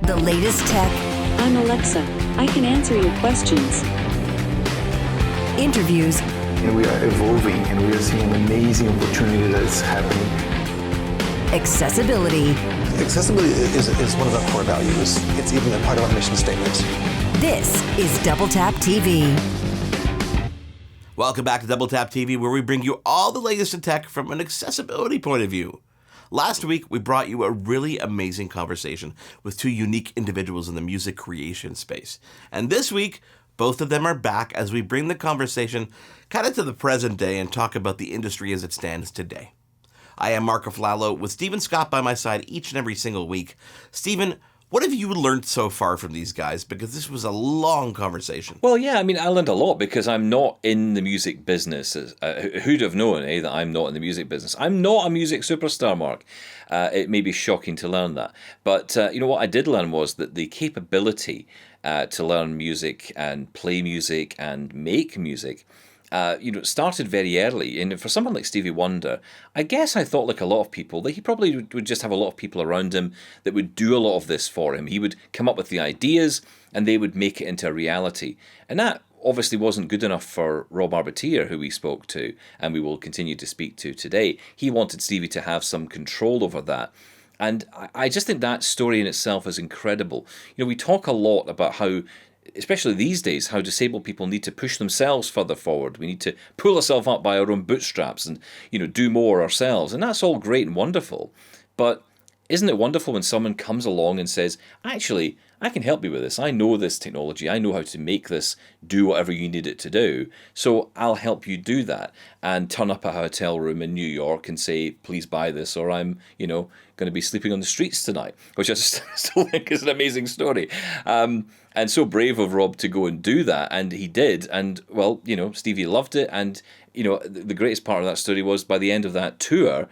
The latest tech. I'm Alexa. I can answer your questions. Interviews. And we are evolving, and we are seeing an amazing opportunity that is happening. Accessibility. Accessibility is one of our core values. It's even a part of our mission statement. This is DoubleTap TV. Welcome back to DoubleTap TV, where we bring you all the latest in tech from an accessibility point of view. Last week, we brought you a really amazing conversation with two unique individuals in the music creation space. And this week, both of them are back as we bring the conversation kind of to the present day and talk about the industry as it stands today. I am Mark AFLALO with Stephen Scott by my side each and every single week. Stephen, what have you learned so far from these guys? Because this was a long conversation. Well, yeah, I mean, I learned a lot because I'm not in the music business. Who'd have known, that I'm not in the music business? I'm not a music superstar, Mark. It may be shocking to learn that. But, what I did learn was that the capability to learn music and play music and make music started very early. And for someone like Stevie Wonder, I guess I thought, like a lot of people, that he probably would just have a lot of people around him that would do a lot of this for him. He would come up with the ideas and they would make it into a reality. And that obviously wasn't good enough for Rob Arbatier, who we spoke to and we will continue to speak to today. He wanted Stevie to have some control over that. And I just think that story in itself is incredible. We talk a lot about how, especially these days, how disabled people need to push themselves further forward. We need to pull ourselves up by our own bootstraps and, do more ourselves. And that's all great and wonderful. But isn't it wonderful when someone comes along and says, actually, I can help you with this. I know this technology. I know how to make this do whatever you need it to do. So I'll help you do that. And turn up a hotel room in New York and say, please buy this, or I'm, going to be sleeping on the streets tonight, which I still think is an amazing story. And so brave of Rob to go and do that. And he did. And, well, Stevie loved it. And, the greatest part of that story was by the end of that tour,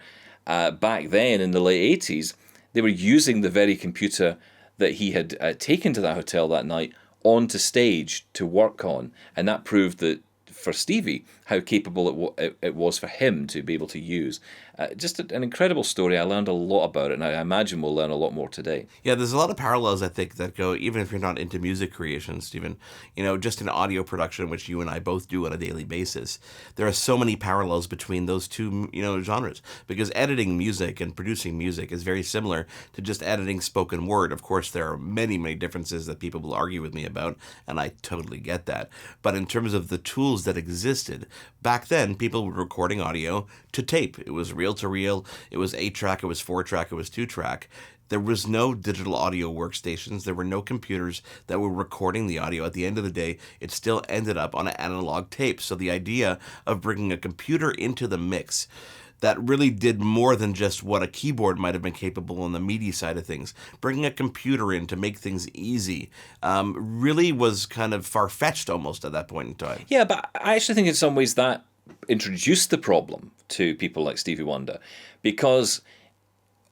back then in the late 80s, they were using the very computer that he had taken to that hotel that night onto stage to work on. And that proved that for Stevie, how capable it was for him to be able to use. Just an incredible story. I learned a lot about it, and I imagine we'll learn a lot more today. Yeah, there's a lot of parallels, I think, that go, even if you're not into music creation, Stephen, just in audio production, which you and I both do on a daily basis. There are so many parallels between those two, genres, because editing music and producing music is very similar to just editing spoken word. Of course, there are many, many differences that people will argue with me about, and I totally get that. But in terms of the tools that existed, back then, people were recording audio to tape. It was reel-to-reel, it was 8-track, it was 4-track, it was 2-track. There was no digital audio workstations. There were no computers that were recording the audio. At the end of the day, it still ended up on an analog tape. So the idea of bringing a computer into the mix that really did more than just what a keyboard might have been capable on the MIDI side of things. Bringing a computer in to make things easy really was kind of far-fetched almost at that point in time. Yeah, but I actually think in some ways that introduced the problem to people like Stevie Wonder, because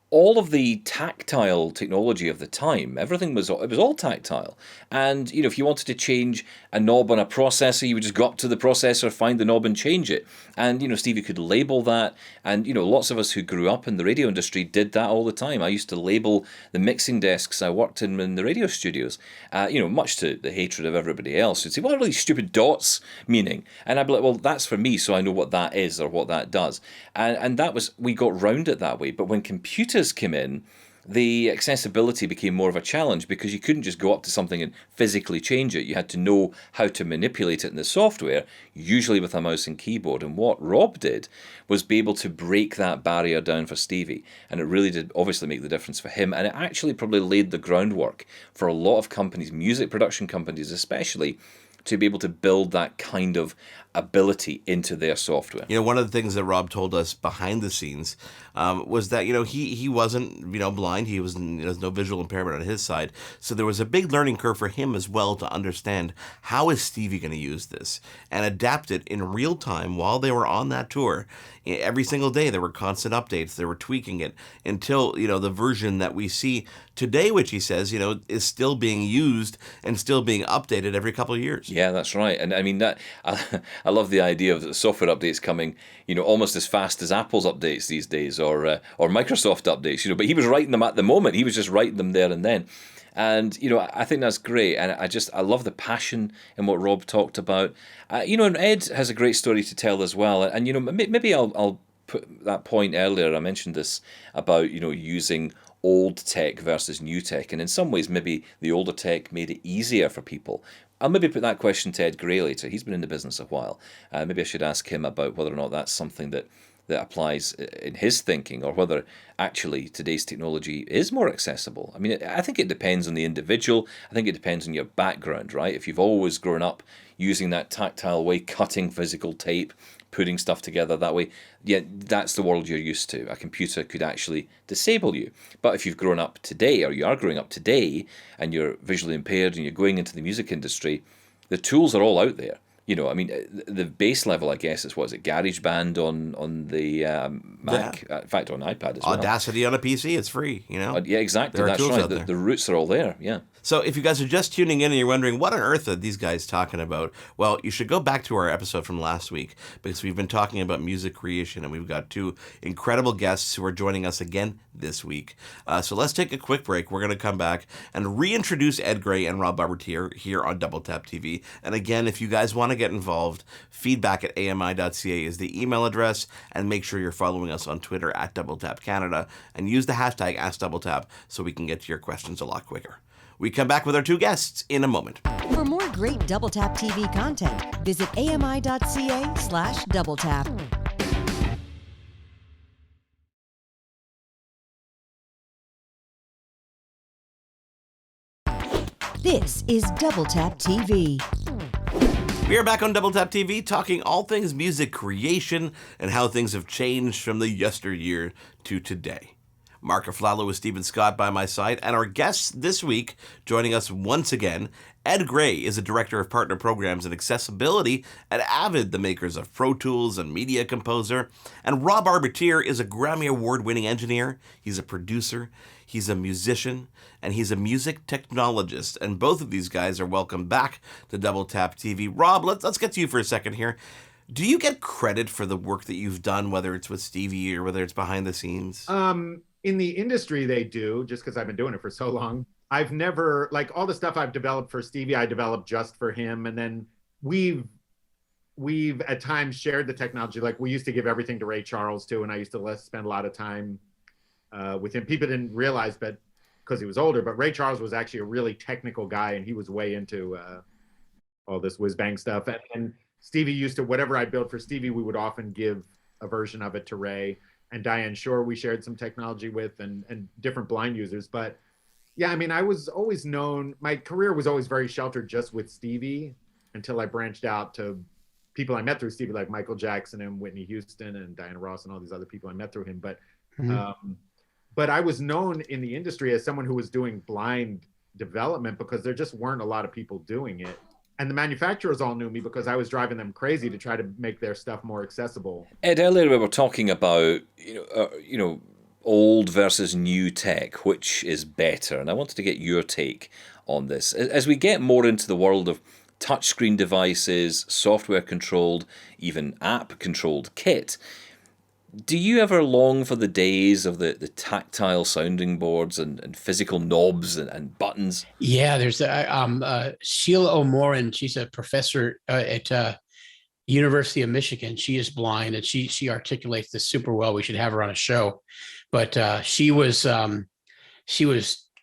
all of the tactile technology of the time, everything was all tactile. And, if you wanted to change a knob on a processor, you would just go up to the processor, find the knob and change it. And, Stevie could label that. And, lots of us who grew up in the radio industry did that all the time. I used to label the mixing desks I worked in the radio studios, much to the hatred of everybody else who'd say, what are these stupid dots meaning? And I'd be like, well, that's for me, so I know what that is or what that does. And that was, we got round it that way. But when computers came in, the accessibility became more of a challenge because you couldn't just go up to something and physically change it. You had to know how to manipulate it in the software, usually with a mouse and keyboard. And what Rob did was be able to break that barrier down for Stevie. And it really did obviously make the difference for him. And it actually probably laid the groundwork for a lot of companies, music production companies especially, to be able to build that kind of ability into their software. One of the things that Rob told us behind the scenes was that, he wasn't, blind. He was, there's no visual impairment on his side. So there was a big learning curve for him as well to understand how is Stevie going to use this and adapt it in real time while they were on that tour. Every single day there were constant updates. They were tweaking it until, the version that we see today, which he says, is still being used and still being updated every couple of years. Yeah, that's right. And I mean, that I love the idea of the software updates coming, almost as fast as Apple's updates these days, or Microsoft updates, but he was writing them at the moment. He was just writing them there and then. And, you know, I think that's great. And I love the passion in what Rob talked about. You know, and Ed has a great story to tell as well. And, you know, maybe I'll put that point earlier. I mentioned this about, you know, using old tech versus new tech. And in some ways, maybe the older tech made it easier for people. I'll maybe put that question to Ed Gray later. He's been in the business a while. Maybe I should ask him about whether or not that's something that applies in his thinking, or whether actually today's technology is more accessible. I mean, I think it depends on the individual. I think it depends on your background, right? If you've always grown up using that tactile way, cutting physical tape, putting stuff together that way, yeah, that's the world you're used to. A computer could actually disable you. But if you've grown up today, or you are growing up today, and you're visually impaired and you're going into the music industry, the tools are all out there. You know, I mean, the base level, I guess, is, what is it, GarageBand on the Mac, in fact, on iPad as well. Audacity on a PC, it's free, you know? Yeah, exactly, that's right. The roots are all there, yeah. So if you guys are just tuning in and you're wondering, what on earth are these guys talking about? Well, you should go back to our episode from last week, because we've been talking about music creation, and we've got two incredible guests who are joining us again this week. So let's take a quick break. We're going to come back and reintroduce Ed Gray and Rob Barbertier here on Double Tap TV. And again, if you guys want to get involved, feedback at AMI.CA is the email address, and make sure you're following us on Twitter at Double Tap Canada, and use the hashtag AskDoubleTap so we can get to your questions a lot quicker. We come back with our two guests in a moment. For more great Double Tap TV content, visit AMI.CA/DoubleTap. This is Double Tap TV. We are back on Double Tap TV talking all things music creation and how things have changed from the yesteryear to today. Mark AFLALO with Stephen Scott by my side, and our guests this week, joining us once again, Ed Gray is a Director of Partner Programs and Accessibility at Avid, the makers of Pro Tools and Media Composer, and Rob Barbertier is a Grammy Award-winning engineer, he's a producer, he's a musician, and he's a music technologist, and both of these guys are welcome back to Double Tap TV. Rob, let's get to you for a second here. Do you get credit for the work that you've done, whether it's with Stevie or whether it's behind the scenes? In the industry, they do, just because I've been doing it for so long. I've never, like, all the stuff I've developed for Stevie, I developed just for him. And then we've at times shared the technology. Like, we used to give everything to Ray Charles too, and I used to spend a lot of time with him. People didn't realize, but because he was older, but Ray Charles was actually a really technical guy, and he was way into all this whiz-bang stuff. And Stevie used to, whatever I built for Stevie, we would often give a version of it to Ray. And Diane Shore, we shared some technology with, and different blind users. But yeah, I mean, I was always known, my career was always very sheltered just with Stevie, until I branched out to people I met through Stevie, like Michael Jackson and Whitney Houston and Diana Ross and all these other people I met through him. But but I was known in the industry as someone who was doing blind development, because there just weren't a lot of people doing it. And the manufacturers all knew me because I was driving them crazy to try to make their stuff more accessible. Ed, earlier we were talking about old versus new tech, which is better, and I wanted to get your take on this. As we get more into the world of touchscreen devices, software controlled, even app controlled kit, do you ever long for the days of the tactile sounding boards and physical knobs and buttons? Yeah, there's Sheila O'Moran. She's a professor at University of Michigan. She is blind, and she articulates this super well. We should have her on a show. But she was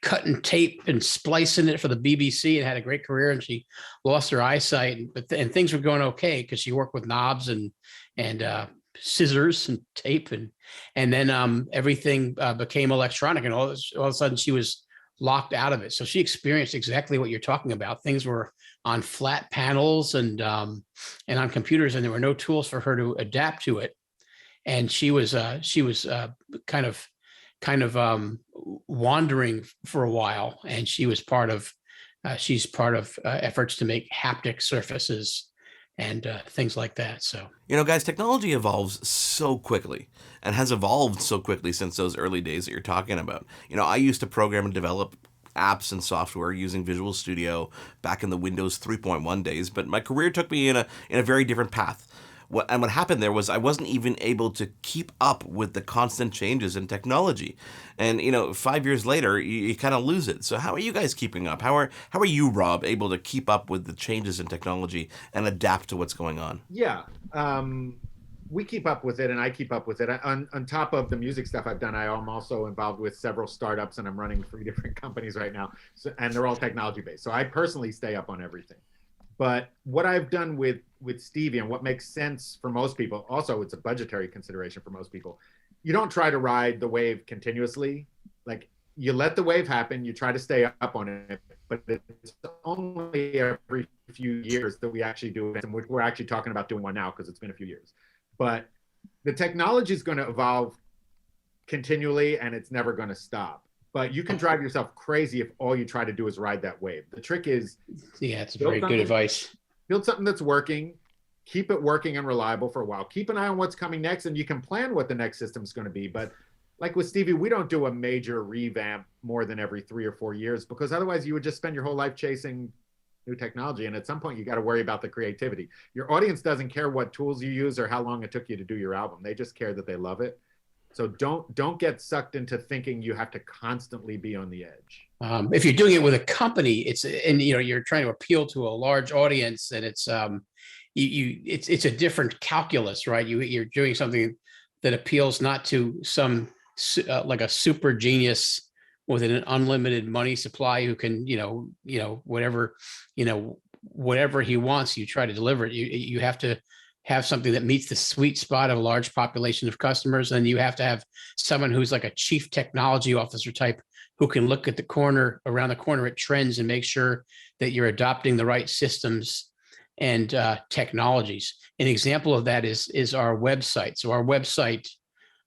cutting tape and splicing it for the BBC and had a great career. And she lost her eyesight, and things were going okay because she worked with knobs and scissors and tape, and then everything became electronic, and all of a sudden she was locked out of it. So she experienced exactly what you're talking about. Things were on flat panels and on computers, and there were no tools for her to adapt to it. And she was kind of wandering for a while, and she's part of efforts to make haptic surfaces and things like that. So, guys, technology evolves so quickly and has evolved so quickly since those early days that you're talking about. I used to program and develop apps and software using Visual Studio back in the Windows 3.1 days, but my career took me in a very different path. What happened there was I wasn't even able to keep up with the constant changes in technology. And 5 years later, you kind of lose it. So how are you guys keeping up? How are you, Rob, able to keep up with the changes in technology and adapt to what's going on? Yeah. We keep up with it, and I keep up with it. On top of the music stuff I've done, I am also involved with several startups, and I'm running 3 different companies right now, and they're all technology based. So I personally stay up on everything. But what I've done with Stevie, and what makes sense for most people, also it's a budgetary consideration for most people. You don't try to ride the wave continuously. Like, you let the wave happen, you try to stay up on it, but it's only every few years that we actually do it, and we're actually talking about doing one now because it's been a few years. But the technology is going to evolve continually, and it's never going to stop. But you can drive yourself crazy if all you try to do is ride that wave. The trick is, yeah, it's very good advice. Build something that's working, keep it working and reliable for a while. Keep an eye on what's coming next, and you can plan what the next system is going to be. But like with Stevie, we don't do a major revamp more than every 3 or 4 years, because otherwise you would just spend your whole life chasing new technology. And at some point you got to worry about the creativity. Your audience doesn't care what tools you use or how long it took you to do your album. They just care that they love it. So don't get sucked into thinking you have to constantly be on the edge. If you're doing it with a company, you're trying to appeal to a large audience, and it's a different calculus, right? You're doing something that appeals not to some like a super genius with an unlimited money supply who can whatever he wants, you try to deliver it. You have to have something that meets the sweet spot of a large population of customers. And you have to have someone who's like a chief technology officer type who can look at around the corner at trends and make sure that you're adopting the right systems and technologies. An example of that is our website. So our website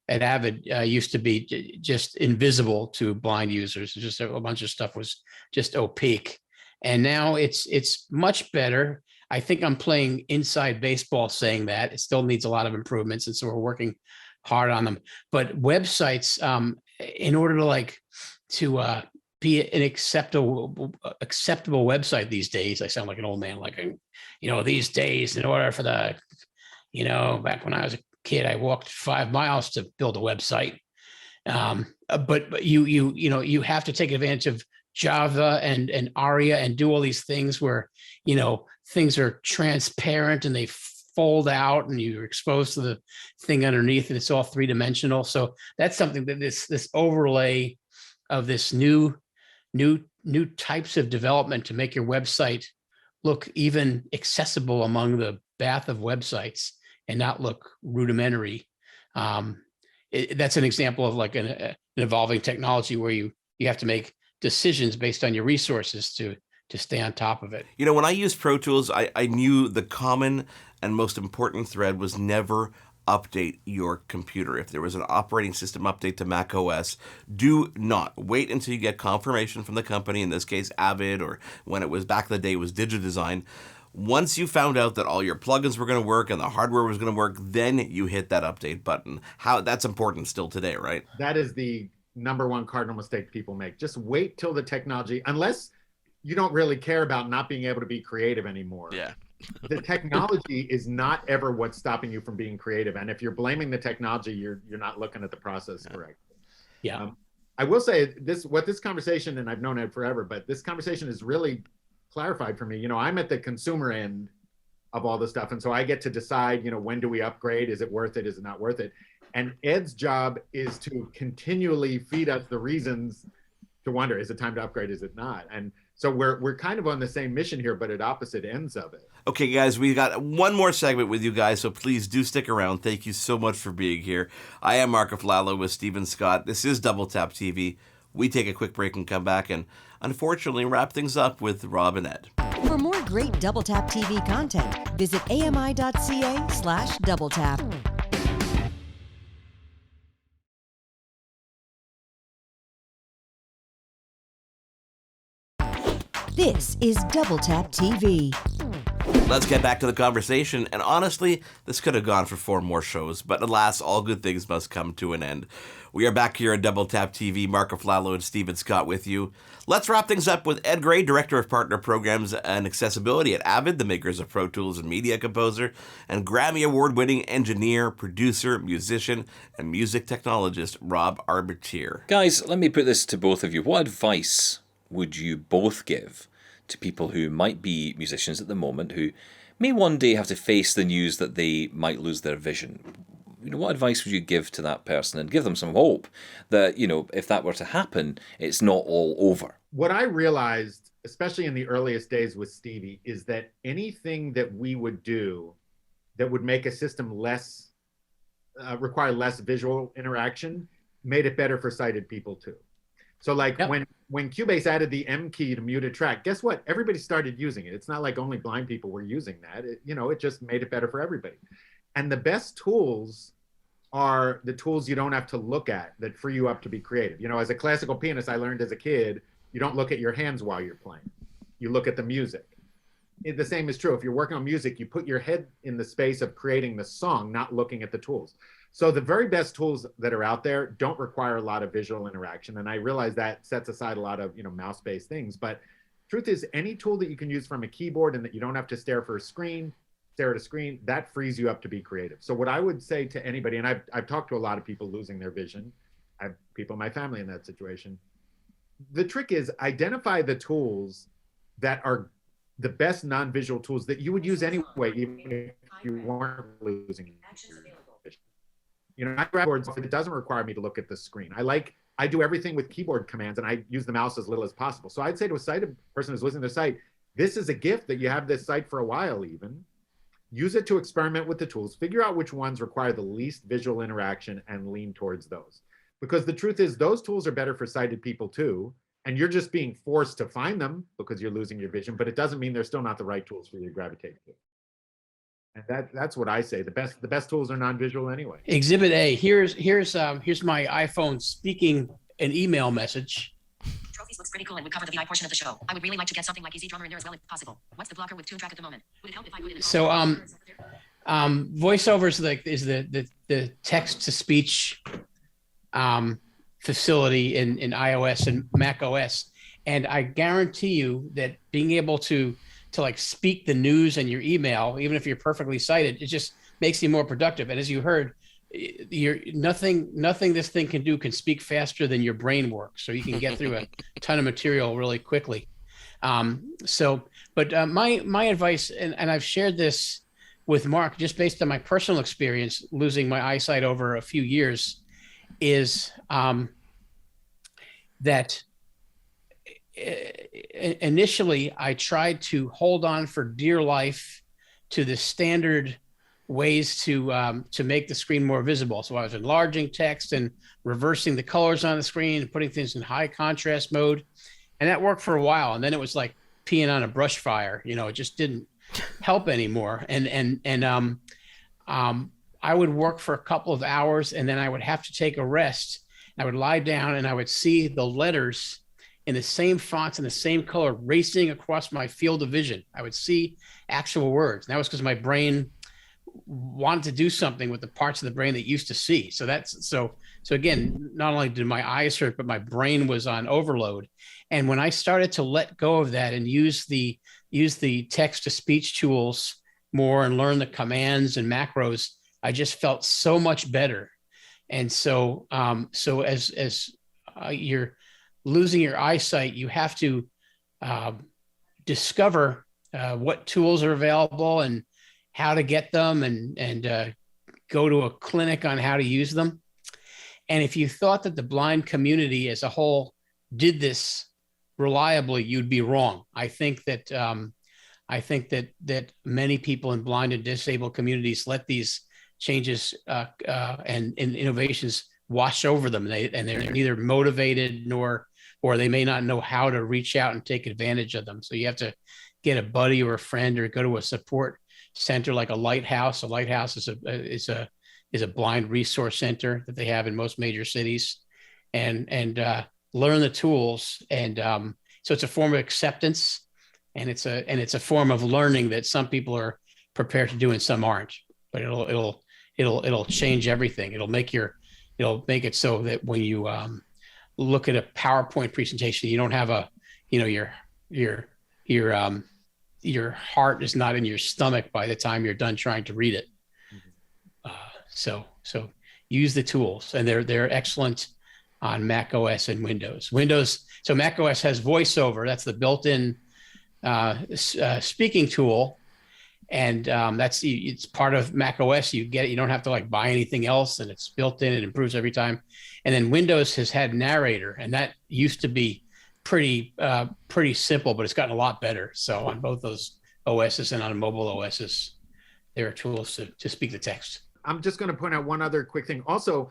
at Avid used to be just invisible to blind users. Just a bunch of stuff was just opaque. And now it's much better. I think I'm playing inside baseball saying that. It still needs a lot of improvements, and so we're working hard on them. But websites, in order to be an acceptable website these days, I sound like an old man, these days, in order for back when I was a kid, I walked 5 miles to build a website. But you have to take advantage of Java and ARIA and do all these things where, things are transparent and they fold out and you're exposed to the thing underneath, and it's all 3-dimensional. So that's something that this overlay of this new types of development to make your website look even accessible among the bath of websites and not look rudimentary. That's an example of like an evolving technology where you have to make decisions based on your resources to stay on top of it. When I used Pro Tools, I knew the common and most important thread was never update your computer. If there was an operating system update to Mac OS, do not wait until you get confirmation from the company, in this case Avid, or when it was back in the day it was DigiDesign. Once you found out that all your plugins were going to work and the hardware was going to work, then you hit that update button. That's important still today, right? That is the number one cardinal mistake people make. Just wait till the technology, unless you don't really care about not being able to be creative anymore. Yeah. The technology is not ever what's stopping you from being creative. And if you're blaming the technology, you're not looking at the process correctly. Yeah. I will say this conversation, and I've known it forever, but this conversation is really clarified for me. I'm at the consumer end of all this stuff. And so I get to decide, when do we upgrade? Is it worth it? Is it not worth it? And Ed's job is to continually feed us the reasons to wonder, is it time to upgrade? Is it not? And so we're kind of on the same mission here, but at opposite ends of it. Okay, guys, we got one more segment with you guys, so please do stick around. Thank you so much for being here. I am Mark AFLALO with Stephen Scott. This is Double Tap TV. We take a quick break and come back and, unfortunately, wrap things up with Rob and Ed. For more great Double Tap TV content, visit AMI.CA/DoubleTap. This is Double Tap TV. Let's get back to the conversation. And honestly, this could have gone for 4 more shows, but alas, all good things must come to an end. We are back here at Double Tap TV. Mark AFLALO and Steven Scott with you. Let's wrap things up with Ed Gray, Director of Partner Programs and Accessibility at Avid, the makers of Pro Tools and Media Composer, and Grammy Award-winning engineer, producer, musician, and music technologist Rob Arbitier. Guys, let me put this to both of you. What advice would you both give to people who might be musicians at the moment who may one day have to face the news that they might lose their vision? What advice would you give to that person and give them some hope that, if that were to happen, it's not all over? What I realized, especially in the earliest days with Stevie, is that anything that we would do that would make a system require less visual interaction made it better for sighted people too. So like when Cubase added the M key to mute a track, guess what? Everybody started using it. It's not like only blind people were using that. It just made it better for everybody. And the best tools are the tools you don't have to look at that free you up to be creative. As a classical pianist, I learned as a kid, you don't look at your hands while you're playing. You look at the music. The same is true. If you're working on music, you put your head in the space of creating the song, not looking at the tools. So the very best tools that are out there don't require a lot of visual interaction. And I realize that sets aside a lot of, mouse-based things. But truth is, any tool that you can use from a keyboard and that you don't have to stare at a screen, that frees you up to be creative. So what I would say to anybody, and I've talked to a lot of people losing their vision. I have people in my family in that situation. The trick is identify the tools that are the best non-visual tools that you would use anyway, even if you weren't losing your vision. I grab boards, it doesn't require me to look at the screen. I do everything with keyboard commands and I use the mouse as little as possible. So I'd say to a sighted person who's listening to the site, this is a gift that you have this site for a while even. Use it to experiment with the tools, figure out which ones require the least visual interaction and lean towards those. Because the truth is those tools are better for sighted people too. And you're just being forced to find them because you're losing your vision, but it doesn't mean they're still not the right tools for you to gravitate to. And that's what I say. The best tools are non-visual anyway. Exhibit A. Here's my iPhone speaking an email message. Trophies looks pretty cool and would cover the VI portion of the show. I would really like to get something like Easy Drummer in there as well if possible. What's the blocker with tune track at the moment? Would it help if I put it in? So voiceovers is the text to speech facility in iOS and Mac OS, and I guarantee you that being able to speak the news in your email, even if you're perfectly sighted, it just makes you more productive. And as you heard, nothing this thing can do can speak faster than your brain works, so you can get through a ton of material really quickly. But my advice, and I've shared this with Mark just based on my personal experience losing my eyesight over a few years, is that initially I tried to hold on for dear life to the standard ways to make the screen more visible. So I was enlarging text and reversing the colors on the screen and putting things in high contrast mode, and that worked for a while. And then it was like peeing on a brush fire. It just didn't help anymore. And I would work for a couple of hours, and then I would have to take a rest. I would lie down, and I would see the letters in the same fonts and the same color racing across my field of vision. I would see actual words. And that was because my brain wanted to do something with the parts of the brain that used to see. So again, not only did my eyes hurt, but my brain was on overload. And when I started to let go of that and use the text to speech tools more and learn the commands and macros, I just felt so much better. And so as you're losing your eyesight, you have to discover what tools are available and how to get them, and go to a clinic on how to use them. And if you thought that the blind community as a whole did this reliably, you'd be wrong. I think that many people in blind and disabled communities let these changes and innovations wash over them, and they're neither motivated or they may not know how to reach out and take advantage of them. So you have to get a buddy or a friend or go to a support center like a Lighthouse. A Lighthouse is a blind resource center that they have in most major cities, and learn the tools. And so it's a form of acceptance and it's a form of learning that some people are prepared to do and some aren't. But it'll change everything. It'll make it so that when you look at a PowerPoint presentation, you don't have your heart is not in your stomach by the time you're done trying to read it. So use the tools, and they're excellent on Mac OS and Windows. So Mac OS has VoiceOver. That's the built-in speaking tool, and it's part of Mac OS. You don't have to like buy anything else, and it's built in. It improves every time. And then Windows has had Narrator, and that used to be pretty simple, but it's gotten a lot better. So on both those OSs and on mobile OSs, there are tools to speak the text. I'm just going to point out one other quick thing. Also,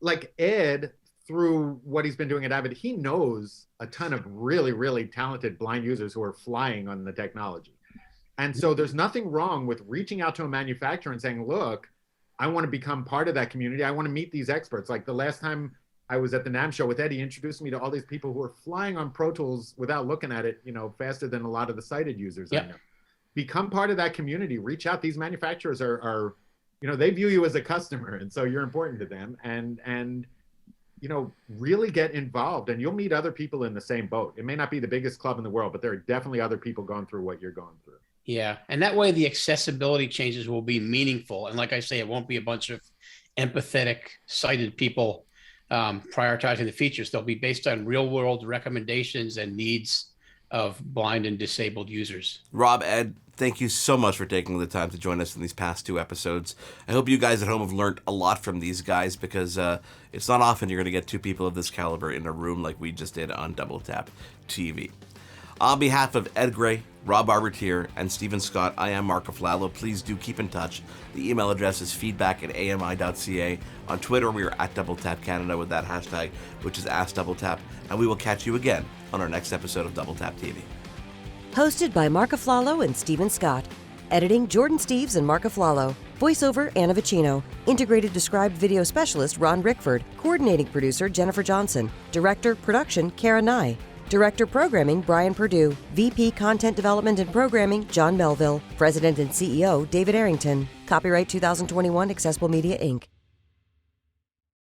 like Ed, through what he's been doing at Avid, he knows a ton of really, really talented blind users who are flying on the technology. And so there's nothing wrong with reaching out to a manufacturer and saying, look, I want to become part of that community. I want to meet these experts. Like the last time I was at the NAMM show with Ed, he introduced me to all these people who are flying on Pro Tools without looking at it, faster than a lot of the sighted users. Yep. I know. Become part of that community. Reach out. These manufacturers are they view you as a customer, and so you're important to them. And really get involved, and you'll meet other people in the same boat. It may not be the biggest club in the world, but there are definitely other people going through what you're going through. Yeah. And that way the accessibility changes will be meaningful. And like I say, it won't be a bunch of empathetic, sighted people prioritizing the features. They'll be based on real world recommendations and needs of blind and disabled users. Rob, Ed, thank you so much for taking the time to join us in these past 2 episodes. I hope you guys at home have learned a lot from these guys, because it's not often you're going to get 2 people of this caliber in a room like we just did on Double Tap TV. On behalf of Ed Gray, Rob Arbertier, and Stephen Scott, I am Mark AFLALO. Please do keep in touch. The email address is feedback@AMI.CA. On Twitter, we are at Double Tap Canada with that hashtag, which is AskDoubleTap, and we will catch you again on our next episode of Double Tap TV. Hosted by Mark AFLALO and Stephen Scott. Editing Jordan Steeves and Mark AFLALO. Voiceover Anna Vicino. Integrated Described Video Specialist Ron Rickford. Coordinating Producer Jennifer Johnson. Director Production CARA Nye. Director Programming Brian Perdue. VP Content Development and Programming John Melville. President and CEO David Arrington. Copyright 2021 Accessible Media Inc.